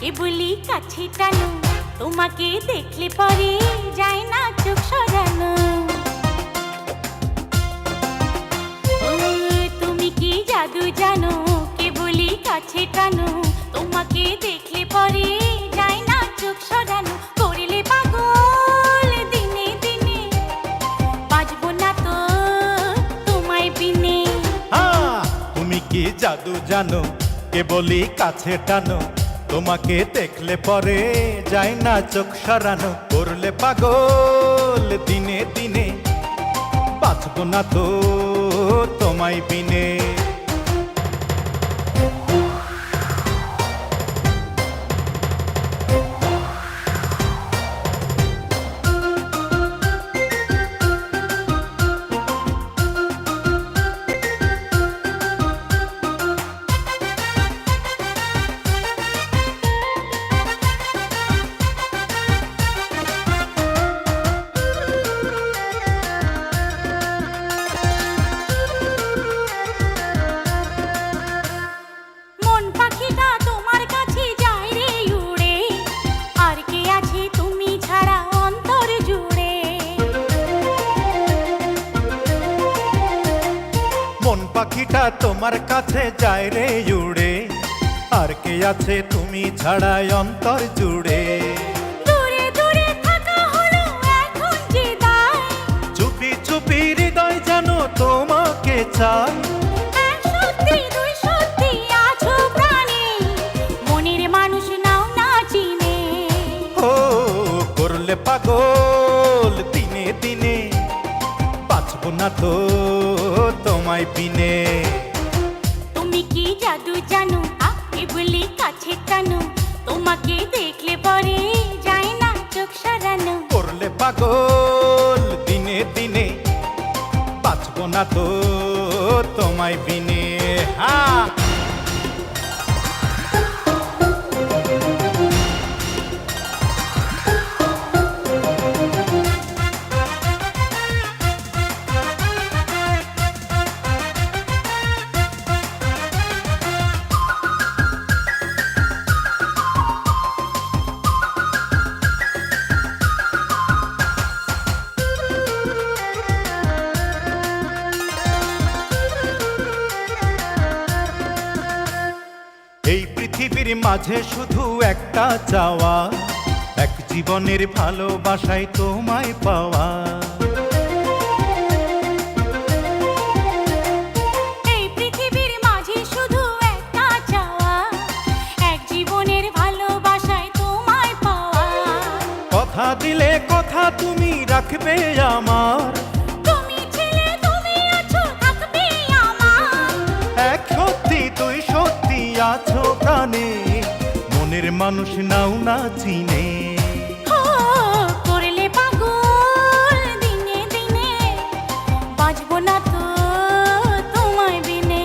কেবলি কাছে টানো, তোমাকে দেখলে পরে যায় না চোখ সরানো। ও তুমি কি জাদু জানো, কেবলি কাছে টানো, তোমাকে দেখলে পরে যায় না চোখ সরানো। করলে পাগল দিনে দিনে, বাজবো না তো তোমায় বিনে। তুমি কি জাদু জানো, কেবলি কাছে টানো, তোমাকে দেখলে পরে যায় না চোখ সরানো। করলে পাগল দিনে দিনে, বাঁচব না তো তোমায় বিনে। মন পাখিটা তোমার কাছে যায় রে উড়ে, আর কে আছে তুমি ছাড়া অন্তর জুড়ে। দূরে দূরে থাকা হলো এখন যে দায়, চুপি চুপি হৃদয় জানো তোমাকে চাই। এক সত্যি দুই সত্যি আছো প্রাণে, মনের মানুষ নাও না চিনে। ও করলে পাগল দিনে দিনে, বাঁচব না তো তোমায় বিনে। তুমি কি জাদু জানো, কেবলি কাছে টানো, তোমাকে দেখলে পরে যায় না চোখ সরানো। করলে পাগল দিনে দিনে, বাঁচব না তো তোমায় বিনে। এই পৃথিবীর মাঝে শুধু একটা চাওয়া, এক জীবনের ভালোবাসায় তোমায় পাওয়া। এই পৃথিবীর মাঝে শুধু একটা চাওয়া, এক জীবনের ভালোবাসায় তোমায় পাওয়া। কথা দিলে কথা তুমি রাখবে আমার, তুমি ছেলে তুমি আছো থাকবে আমার। এক সত্যি তুই সত্যি আছো প্রাণে, মনের মানুষ নাও না চিনে। ও করলে পাগল দিনে দিনে, বাজবো না তো তোমায় বিনে।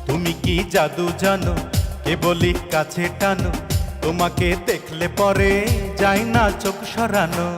তুমি কি জাদু জানো, কেবলি কাছে টানো, তোমাকে দেখলে পরে যায় না চোখ সরানো।